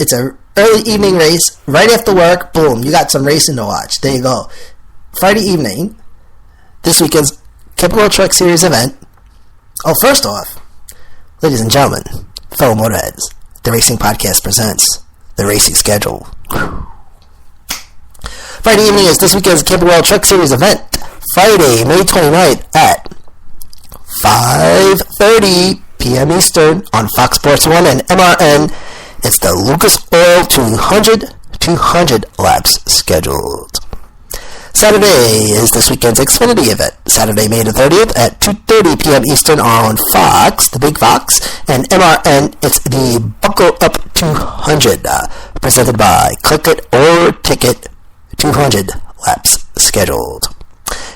It's a early evening race, right after work. Boom, you got some racing to watch. There you go. Friday evening, this weekend's Camping World Truck Series event. Oh, first off, ladies and gentlemen, fellow motorheads, the Racing Podcast presents the racing schedule. Friday evening is this weekend's Camping World Truck Series event. Friday, May 29th at 5:30 p.m. Eastern on Fox Sports 1 and MRN. It's the Lucas Oil 200 laps scheduled. Saturday is this weekend's Xfinity event. Saturday, May the 30th at 2:30 p.m. Eastern on Fox, the Big Fox, and MRN. It's the Buckle Up 200, presented by Click It or Ticket. 200 laps scheduled.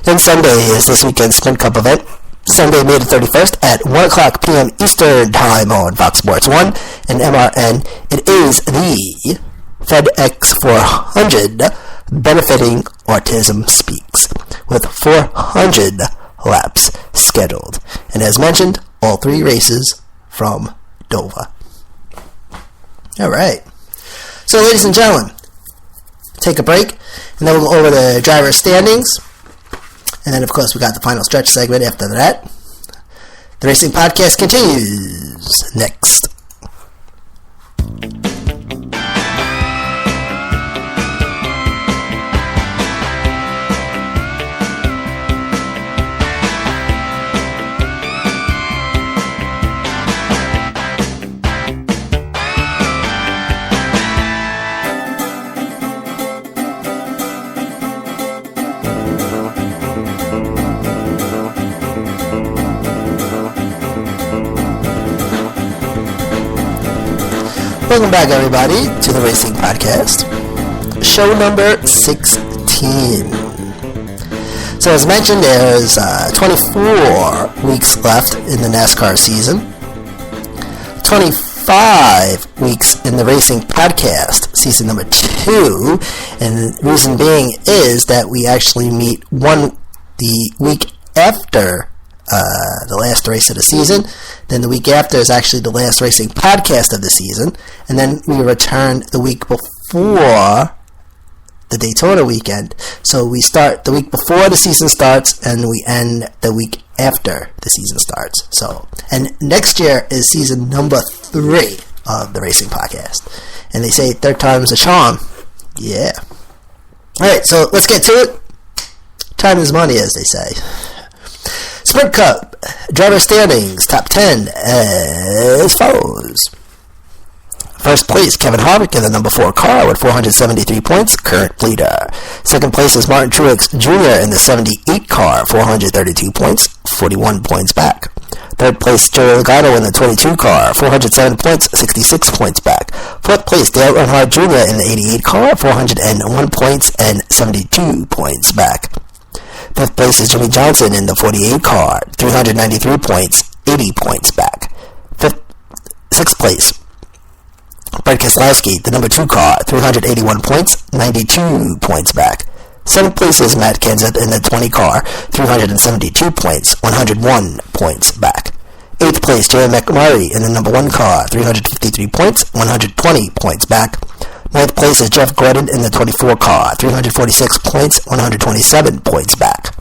Then Sunday is this weekend's Sprint Cup event. Sunday, May the 31st at 1 o'clock p.m. Eastern Time on Fox Sports 1 and MRN. It is the FedEx 400 benefiting Autism Speaks with 400 laps scheduled. And as mentioned, all three races from Dover. All right. So, ladies and gentlemen, take a break, and then we'll go over the driver standings. And then, of course, we got the final stretch segment after that. The Racing Podcast continues next. Welcome back, everybody, to the Racing Podcast, show number 16. So, as mentioned, there's 24 weeks left in the NASCAR season, 25 weeks in the Racing Podcast, season number 2, and the reason being is that we actually meet the week after the last race of the season. Then the week after is actually the last Racing Podcast of the season, and then we return the week before the Daytona weekend. So we start the week before the season starts, and we end the week after the season starts. So, and next year is season number 3 of the Racing Podcast, and they say third time's a charm. Yeah. All right, so let's get to it. Time is money, as they say. Sprint Cup driver standings, top 10 as follows. First place, Kevin Harvick in the number 4 car with 473 points, current leader. Second place is Martin Truex Jr. in the 78 car, 432 points, 41 points back. Third place, Joey Logano in the 22 car, 407 points, 66 points back. Fourth place, Dale Earnhardt Jr. in the 88 car, 401 points and 72 points back. Fifth place is Jimmy Johnson in the 48 car, 393 points, 80 points back. Sixth place, Brad Keselowski, the number 2 car, 381 points, 92 points back. Seventh place is Matt Kenseth in the 20 car, 372 points, 101 points back. Eighth place, J.M. McMurray in the number 1 car, 353 points, 120 points back. Ninth place is Jeff Gordon in the 24 car, 346 points, 127 points back.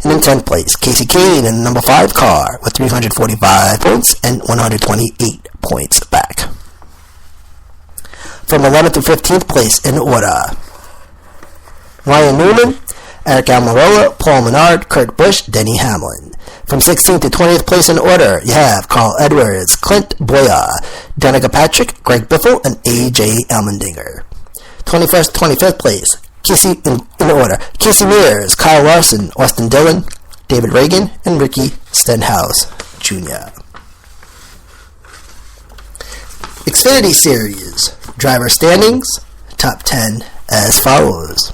And in 10th place, Casey Kane in the number 5 car with 345 points and 128 points back. From 11th to 15th place in order: Ryan Newman, Eric Almirola, Paul Menard, Kurt Busch, Denny Hamlin. From 16th to 20th place in order, you have Carl Edwards, Clint Boyer, Danica Patrick, Greg Biffle, and A.J. Allmendinger. 21st to 25th place, in order, Casey Mears, Kyle Larson, Austin Dillon, David Reagan, and Ricky Stenhouse Jr. Xfinity Series driver standings, top 10 as follows.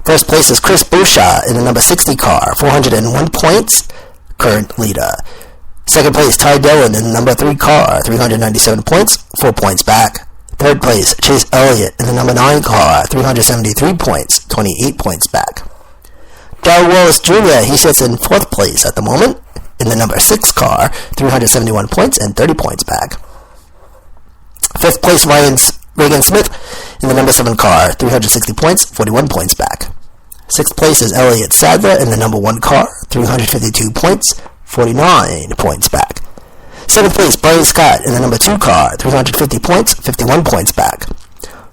First place is Chris Buescher in the number 60 car, 401 points, current leader. Second place, Ty Dillon in the number 3 car, 397 points, 4 points back. Third place, Chase Elliott in the number 9 car, 373 points, 28 points back. Darrell Wallace Jr., he sits in 4th place at the moment in the number 6 car, 371 points and 30 points back. 5th 5th place, Reagan Smith in the number 7 car, 360 points, 41 points back. 6th place is Elliott Sadler in the number 1 car, 352 points, 49 points back. 7th place, Brian Scott in the number 2 car, 350 points, 51 points back.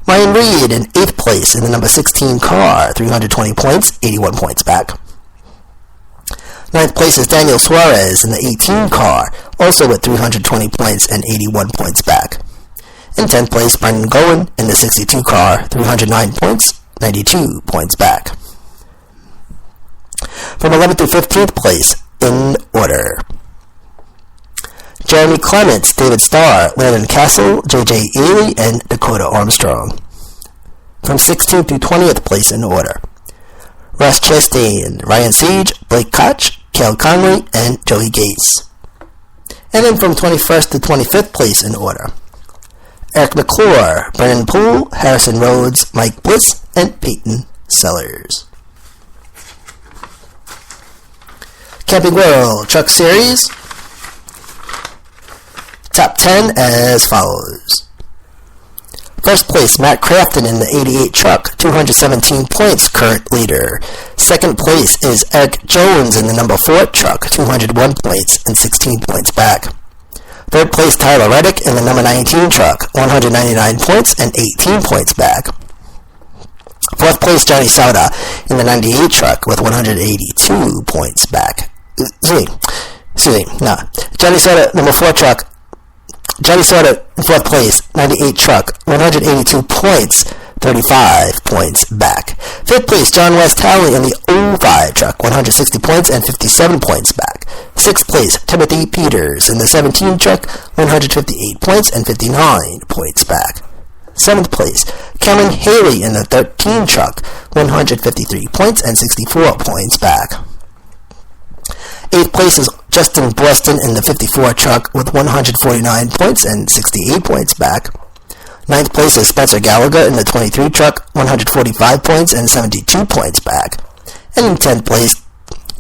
Ryan Reed in 8th place in the number 16 car, 320 points, 81 points back. 9th place is Daniel Suarez in the 18 car, also with 320 points and 81 points back. In 10th place, Brendan Gowen in the 62 car, 309 points, 92 points back. From 11th to 15th place, in order: Jeremy Clements, David Starr, Landon Castle, J.J. Ely, and Dakota Armstrong. From 16th to 20th place in order: Ross Chastain, Ryan Siege, Blake Koch, Cale Conley, and Joey Gase. And then from 21st to 25th place in order: Eric McClure, Brennan Poole, Harrison Rhodes, Mike Bliss, and Peyton Sellers. Camping World Truck Series. Top 10 as follows. First place, Matt Crafton in the 88 truck, 217 points, current leader. Second place is Eric Jones in the number 4 truck, 201 points and 16 points back. Third place, Tyler Reddick in the number 19 truck, 199 points and 18 points back. Fourth place, Johnny Sauter in the 98 truck with 182 points back. Johnny Sauter, number 4 truck. Johnny Sauter in 4th place, 98 truck, 182 points, 35 points back. 5th place, John West Talley in the 05 truck, 160 points and 57 points back. 6th place, Timothy Peters in the 17 truck, 158 points and 59 points back. 7th place, Cameron Haley in the 13 truck, 153 points and 64 points back. 8th place is Justin Boston in the 54 truck with 149 points and 68 points back. 9th place is Spencer Gallagher in the 23 truck, 145 points and 72 points back. And in 10th place,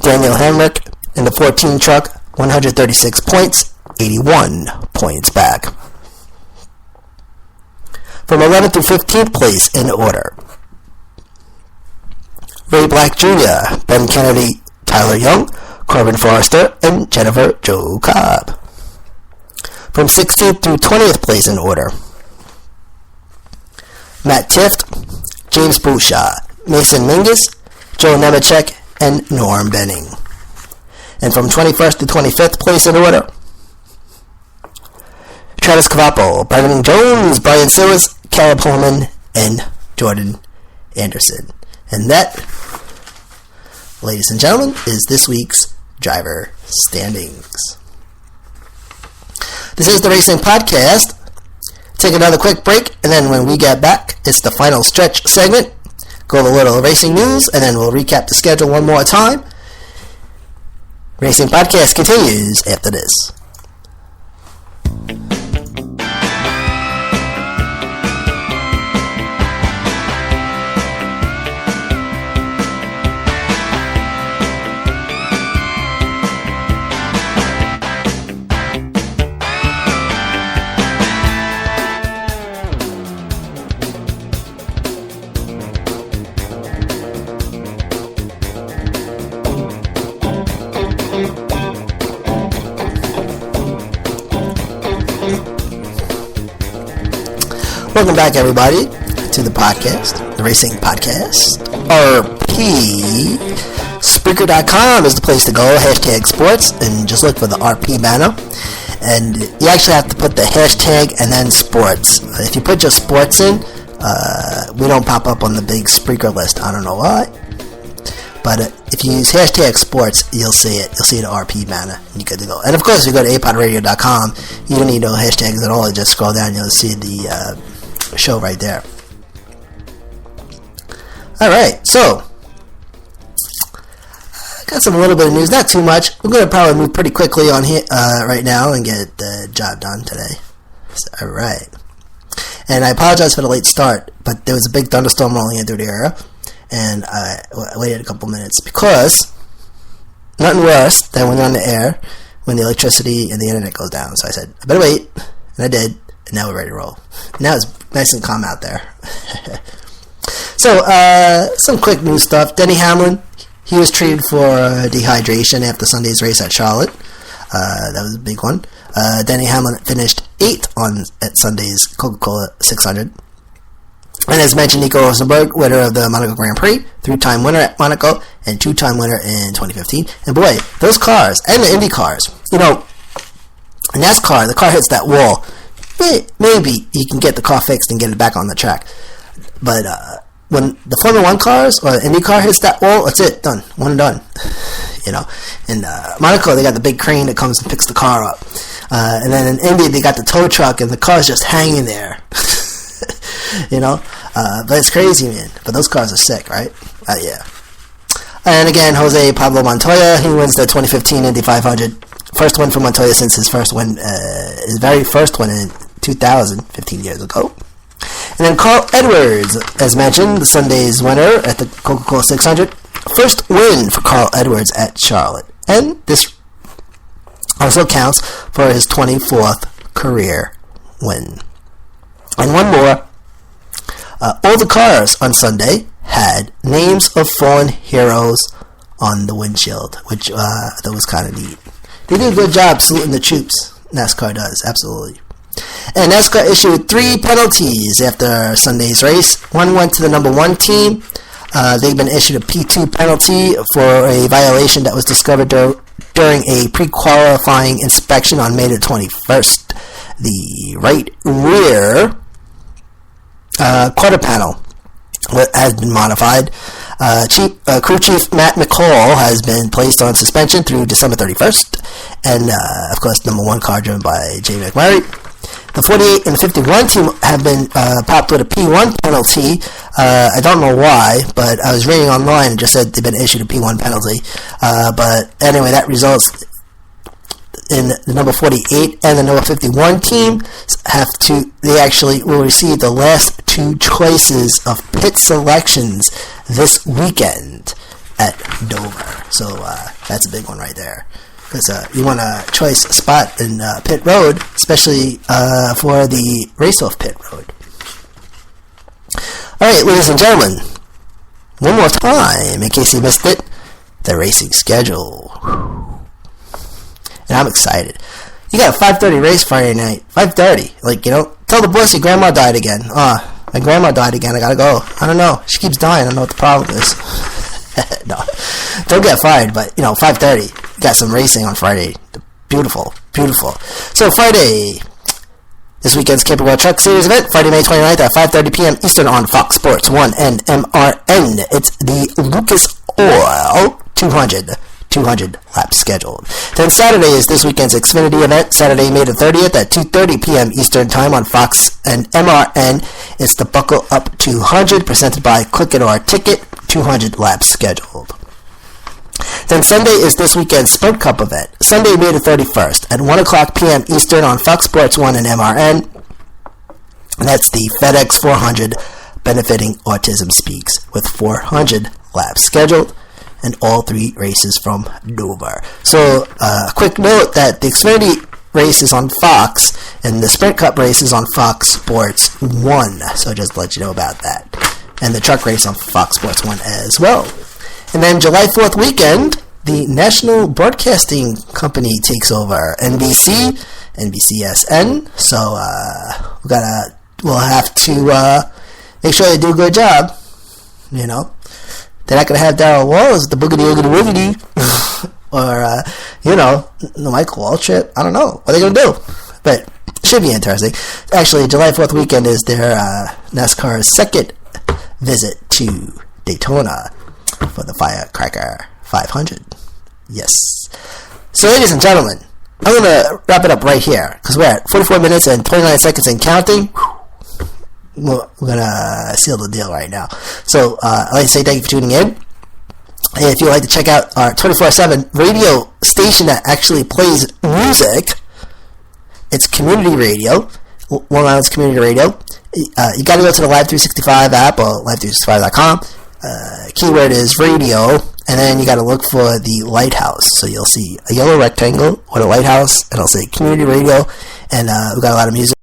Daniel Hamrick in the 14 truck, 136 points, 81 points back. From 11th to 15th place in order: Ray Black Jr., Ben Kennedy, Tyler Young, Corbin Forrester, and Jennifer Jo Cobb. From 16th to 20th place in order: Matt Tift, James Bouchard, Mason Mingus, Joe Nemechek, and Norm Benning. And from 21st to 25th place in order: Travis Kvapo, Brendan Jones, Brian Silas, Caleb Holman, and Jordan Anderson. And that, ladies and gentlemen, is this week's driver standings. This is the Racing Podcast. Take another quick break, and then when we get back, it's the final stretch segment. Go over a little racing news, and then we'll recap the schedule one more time. Racing Podcast continues after this. Welcome back, everybody, to the podcast, the Racing Podcast. RP. Spreaker.com is the place to go. Hashtag sports, and just look for the RP banner. And you actually have to put the hashtag and then sports. If you put just sports in, we don't pop up on the big Spreaker list. I don't know why. But if you use hashtag sports, you'll see it. You'll see the RP banner, and you're good to go. And of course, if you go to apodradio.com, you don't need no hashtags at all. You just scroll down, you'll see the show right there. Alright, so got some little bit of news, not too much. We're going to probably move pretty quickly on here right now and get the job done today. Alright. And I apologize for the late start, but there was a big thunderstorm rolling in through the area, and I waited a couple minutes because nothing worse than when you're on the air when the electricity and the internet goes down. So I said, I better wait, and I did, and now we're ready to roll. Now it's nice and calm out there. So, some quick news stuff. Denny Hamlin, he was treated for dehydration after Sunday's race at Charlotte. That was a big one. Denny Hamlin finished 8th at Sunday's Coca-Cola 600. And as mentioned, Nico Rosenberg, winner of the Monaco Grand Prix, 3-time winner at Monaco, and 2-time winner in 2015. And boy, those cars, and the Indy cars, in NASCAR, the car hits that wall. Maybe you can get the car fixed and get it back on the track. But when the Formula 1 cars or the Indy car hits that wall, that's it, done. One and done. In Monaco, they got the big crane that comes and picks the car up. And then in Indy, they got the tow truck, and the car's just hanging there. But it's crazy, man. But those cars are sick, right? Yeah. And again, Jose Pablo Montoya, he wins the 2015 Indy 500. First win for Montoya since his very first win in 2000, 15 years ago. And then Carl Edwards, as mentioned, the Sunday's winner at the Coca-Cola 600. First win for Carl Edwards at Charlotte. And this also counts for his 24th career win. And one more. All the cars on Sunday had names of fallen heroes on the windshield, which that was kind of neat. They do a good job saluting the troops. NASCAR does, absolutely. And NASCAR issued 3 penalties after Sunday's race. One went to the number 1 team. They've been issued a P2 penalty for a violation that was discovered during a pre-qualifying inspection on May the 21st. The right rear quarter panel has been modified. Crew Chief Matt McCall has been placed on suspension through December 31st. And, of course, number 1 car driven by Jay McMurray. The 48 and 51 team have been popped with a P1 penalty. I don't know why, but I was reading online and just said they've been issued a P1 penalty. But anyway, that results in the number 48 and the number 51 team they actually will receive the last 2 choices of pit selections this weekend at Dover. So that's a big one right there. Because you want a choice spot in pit road, especially for the race-off pit road. Alright, ladies and gentlemen, one more time, in case you missed it, the racing schedule. And I'm excited. You got a 5:30 race Friday night. 5:30. Tell the boss your grandma died again. My grandma died again. I gotta go. I don't know. She keeps dying. I don't know what the problem is. No. Don't get fired, but, 5:30. Got some racing on Friday. Beautiful. Beautiful. So, Friday, this weekend's Camping World Truck Series event, Friday, May 29th at 5:30 p.m. Eastern on Fox Sports 1 and MRN. It's the Lucas Oil 200 laps scheduled. Then Saturday is this weekend's Xfinity event, Saturday, May the 30th at 2:30 p.m. Eastern Time on Fox and MRN. It's the Buckle Up 200 presented by Click It or Ticket, 200 laps scheduled. Then Sunday is this weekend's Sprint Cup event, Sunday, May the 31st at 1 o'clock p.m. Eastern on Fox Sports 1 and MRN. And that's the FedEx 400 benefiting Autism Speaks with 400 laps scheduled. And all 3 races from Dover. So, a quick note that the Xfinity race is on Fox, and the Sprint Cup race is on Fox Sports 1. So, just to let you know about that. And the truck race on Fox Sports 1 as well. And then July 4th weekend, the National Broadcasting Company takes over NBC, NBCSN. So, we'll have to make sure they do a good job, They're not going to have Darryl Wallace, the boogity oogity woogity, or, the Michael Waltrip. I don't know. What are they going to do? But it should be interesting. Actually, July 4th weekend is their NASCAR's second visit to Daytona for the Firecracker 500. Yes. So, ladies and gentlemen, I'm going to wrap it up right here, because we're at 44 minutes and 29 seconds and counting. We're going to seal the deal right now. So, I'd like to say thank you for tuning in. And if you'd like to check out our 24/7 radio station that actually plays music, it's Community Radio, Long Island's Community Radio. You got to go to the Live 365 app or live365.com. Keyword is radio, and then you got to look for the lighthouse. So you'll see a yellow rectangle with a lighthouse, and it'll say Community Radio, and we've got a lot of music.